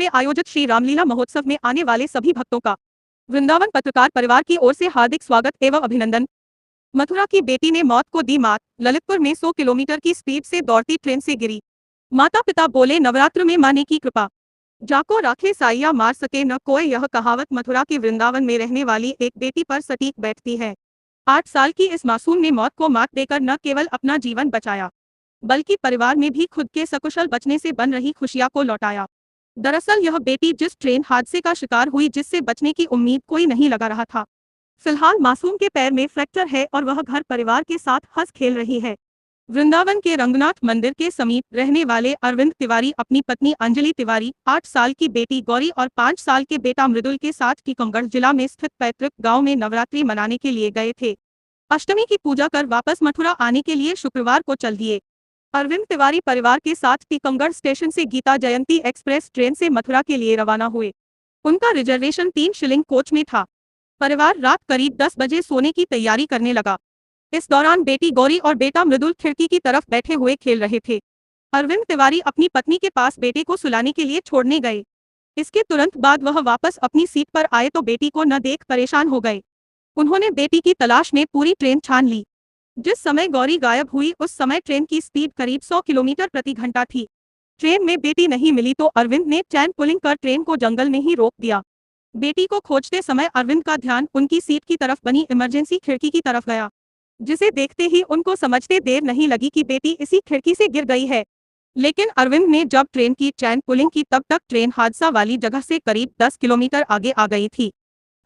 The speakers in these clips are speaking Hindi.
में आयोजित श्री रामलीला महोत्सव में आने वाले सभी भक्तों का वृंदावन पत्रकार परिवार की ओर से हार्दिक स्वागत एवं अभिनंदन। मथुरा की बेटी ने मौत को दी मात, ललितपुर में 100 किलोमीटर की स्पीड से दौड़ती ट्रेन से गिरी। माता पिता बोले नवरात्र में माने की कृपा, जाको राखे साइया मार सके न कोई। यह कहावत मथुरा के वृंदावन में रहने वाली एक बेटी पर सटीक बैठती है। 8 साल की इस मासूम ने मौत को मात देकर न केवल अपना जीवन बचाया, बल्कि परिवार में भी खुद के सकुशल बचने से बन रही खुशियां को लौटाया। दरअसल यह बेटी जिस ट्रेन हादसे का शिकार हुई, जिससे बचने की उम्मीद कोई नहीं लगा रहा था, फिलहाल मासूम के पैर में फ्रैक्चर है और वह घर परिवार के साथ हंस खेल रही है। वृंदावन के रंगनाथ मंदिर के समीप रहने वाले अरविंद तिवारी अपनी पत्नी अंजलि तिवारी, 8 साल की बेटी गौरी और 5 साल के बेटा मृदुल के साथ टीकमगढ़ जिला में स्थित पैतृक गांव में नवरात्रि मनाने के लिए गए थे। अष्टमी की पूजा कर वापस मथुरा आने के लिए शुक्रवार को चल दिए। अरविंद तिवारी परिवार के साथ टीकमगढ़ स्टेशन से गीता जयंती एक्सप्रेस ट्रेन से मथुरा के लिए रवाना हुए। उनका रिजर्वेशन 3 शिलिंग कोच में था। परिवार रात करीब 10 बजे सोने की तैयारी करने लगा। इस दौरान बेटी गौरी और बेटा मृदुल खिड़की की तरफ बैठे हुए खेल रहे थे। अरविंद तिवारी अपनी पत्नी के पास बेटे को सुलाने के लिए छोड़ने गए। इसके तुरंत बाद वह वापस अपनी सीट पर आए तो बेटी को न देख परेशान हो गए। उन्होंने बेटी की तलाश में पूरी ट्रेन छान ली। जिस समय गौरी गायब हुई उस समय ट्रेन की स्पीड करीब 100 किलोमीटर प्रति घंटा थी। ट्रेन में बेटी नहीं मिली तो अरविंद ने चैन पुलिंग कर ट्रेन को जंगल में ही रोक दिया। बेटी को खोजते समय अरविंद का ध्यान उनकी सीट की तरफ बनी इमरजेंसी खिड़की की तरफ गया, जिसे देखते ही उनको समझते देर नहीं लगी कि बेटी इसी खिड़की से गिर गई है। लेकिन अरविंद ने जब ट्रेन की चैन पुलिंग की तब तक ट्रेन हादसा वाली जगह से करीब 10 किलोमीटर आगे आ गई थी।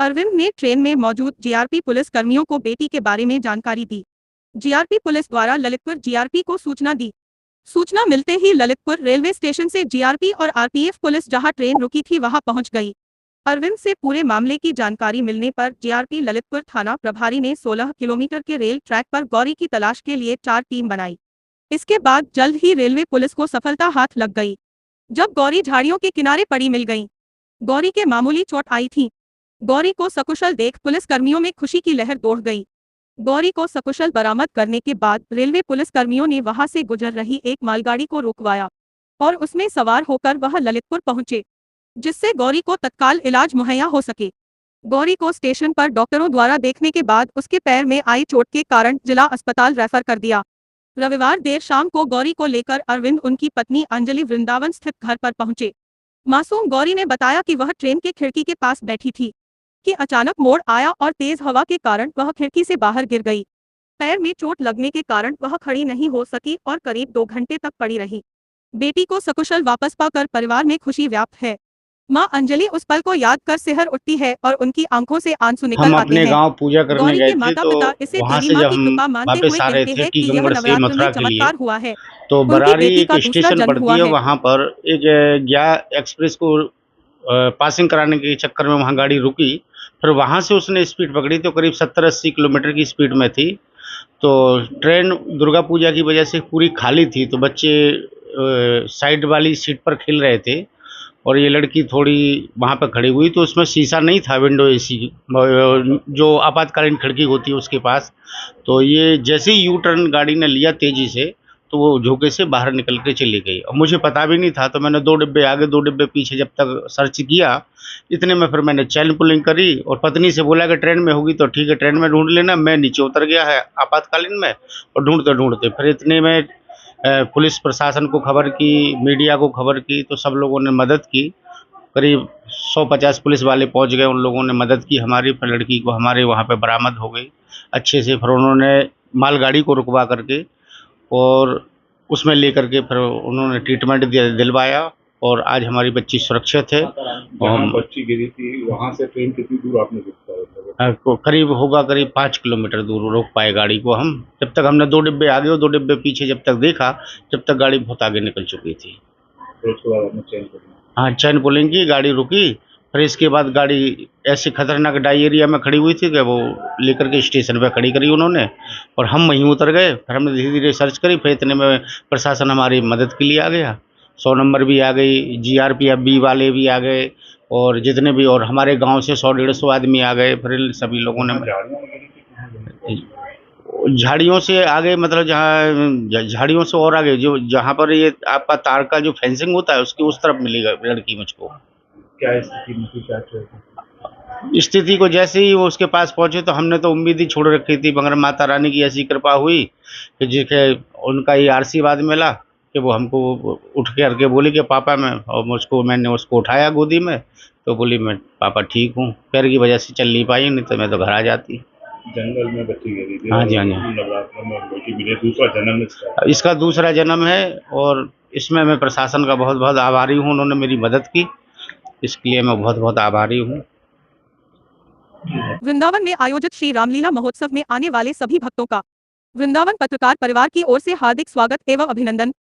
अरविंद ने ट्रेन में मौजूद जीआरपी पुलिस कर्मियों को बेटी के बारे में जानकारी दी। जीआरपी पुलिस द्वारा ललितपुर जीआरपी को सूचना दी। सूचना मिलते ही ललितपुर रेलवे स्टेशन से जीआरपी और आरपीएफ पुलिस जहां ट्रेन रुकी थी वहां पहुंच गई। अरविंद से पूरे मामले की जानकारी मिलने पर जीआरपी ललितपुर थाना प्रभारी ने 16 किलोमीटर के रेल ट्रैक पर गौरी की तलाश के लिए 4 टीम बनाई। इसके बाद जल्द ही रेलवे पुलिस को सफलता हाथ लग गई, जब गौरी झाड़ियों के किनारे पड़ी मिल गई। गौरी के मामूली चोट आई थी। गौरी को सकुशल देख पुलिस कर्मियों में खुशी की लहर दौड़ गई। गौरी को सकुशल बरामद करने के बाद रेलवे पुलिस कर्मियों ने वहां से गुजर रही एक मालगाड़ी को रुकवाया और उसमें सवार होकर वह ललितपुर पहुंचे, जिससे गौरी को तत्काल इलाज मुहैया हो सके। गौरी को स्टेशन पर डॉक्टरों द्वारा देखने के बाद उसके पैर में आई चोट के कारण जिला अस्पताल रेफर कर दिया। रविवार देर शाम को गौरी को लेकर अरविंद उनकी पत्नी अंजलि वृंदावन स्थित घर पर पहुंचे। मासूम गौरी ने बताया कि वह ट्रेन के खिड़की के पास बैठी थी कि अचानक मोड़ आया और तेज हवा के कारण वह खिड़की से बाहर गिर गई। पैर में चोट लगने के कारण वह खड़ी नहीं हो सकी और करीब 2 घंटे तक पड़ी रही। बेटी को सकुशल वापस पाकर परिवार में खुशी व्याप्त है। मां अंजलि उस पल को याद कर सिहर उठती है और उनकी आंखों से आंसू निकल आते हैं। हम अपने गांव पूजा करने गौरी गए के थे माता-पिता तो इसे वहां देवी से मां जब की हम कृपा मानते हुए वापस आ रहे कहते थे हैं कि यह टीकमगढ़ से नवरात्र मथुरा में के लिए, चमत्कार हुआ है। तो उनकी बरारी बेटी एक का दूसरा स्टेशन जन्म हुआ पड़ती है, है। वहां पर एक गया एक्सप्रेस को पासिंग कराने के चक्कर में वहां गाड़ी रुकी। फिर वहां से उसने स्पीड पकड़ी तो करीब 70-80 किलोमीटर की स्पीड में थी। तो ट्रेन दुर्गा पूजा की वजह से पूरी खाली थी, तो बच्चे साइड वाली सीट पर खेल रहे थे और ये लड़की थोड़ी वहाँ पर खड़ी हुई तो उसमें शीशा नहीं था, विंडो एसी जो आपातकालीन खिड़की होती है उसके पास। तो ये जैसे ही यू टर्न गाड़ी ने लिया तेज़ी से, तो वो झोंके से बाहर निकल के चली गई और मुझे पता भी नहीं था। तो मैंने 2 डिब्बे आगे 2 डिब्बे पीछे जब तक सर्च किया, इतने में फिर मैंने चैन पुलिंग करी और पत्नी से बोला कि ट्रेन में होगी तो ठीक है, ट्रेन में ढूंढ लेना। मैं नीचे उतर गया है आपातकालीन में और ढूंढते ढूंढते फिर इतने में पुलिस प्रशासन को खबर की, मीडिया को खबर की, तो सब लोगों ने मदद की। करीब 150 पुलिस वाले पहुंच गए, उन लोगों ने मदद की हमारी। फिर लड़की को हमारे वहाँ पे बरामद हो गई अच्छे से। फिर उन्होंने मालगाड़ी को रुकवा करके और उसमें लेकर के फिर उन्होंने ट्रीटमेंट दिलवाया और आज हमारी बच्ची सुरक्षित है। जहाँ बच्ची गिरी थी वहाँ से ट्रेन कितनी दूर आपने रुका? करीब होगा करीब 5 किलोमीटर दूर रोक पाए गाड़ी को हम। जब तक हमने 2 डिब्बे आगे और 2 डिब्बे पीछे जब तक देखा, जब तक गाड़ी बहुत आगे निकल चुकी थी। फिर उसके बाद आपने चैन पुलिंग? हाँ, चैन पुलिंग की, गाड़ी रुकी। फिर इसके बाद गाड़ी ऐसे खतरनाक डाई एरिया में खड़ी हुई थी कि वो लेकर के स्टेशन पे खड़ी करी उन्होंने और हम वहीं उतर गए। फिर हमने धीरे धीरे सर्च करी, फिर इतने में प्रशासन हमारी मदद के लिए आ गया। 100 नंबर भी आ गई, जीआरपीएफ बी वाले भी आ गए और जितने भी, और हमारे गांव से 100-150 आदमी आ गए। फिर इन सभी लोगों ने झाड़ियों से आगे, मतलब जहाँ झाड़ियों से और आगे, जो जहाँ पर ये आपका तार का जो फेंसिंग होता है उसकी उस तरफ मिली लड़की मुझको। क्या स्थिति में थी, क्या चल स्थिति को जैसे ही वो उसके पास पहुंचे तो हमने तो उम्मीद ही छोड़ रखी थी, मगर माता रानी की ऐसी कृपा हुई कि जिसे उनका ये आशीर्वाद मिला कि वो हमको उठ के करके बोली कि पापा मैं, और मैंने उसको उठाया गोदी में, तो बोली मैं पापा ठीक हूँ, पैर की वजह से चल नहीं पाई, नहीं तो मैं तो घर आ जाती। जंगल में बच्ची गिरी थी? हाँ जी, हाँ जी। नवरात्र में बेटी मिली, दूसरा जन्म इसका। इसका दूसरा जन्म है, और इसमें मैं प्रशासन का बहुत बहुत आभारी हूँ, उन्होंने मेरी मदद की, इसके लिए मैं बहुत बहुत आभारी हूँ। वृंदावन में आयोजित श्री रामलीला महोत्सव में आने वाले सभी भक्तों का वृंदावन पत्रकार परिवार की ओर से हार्दिक स्वागत एवं अभिनंदन।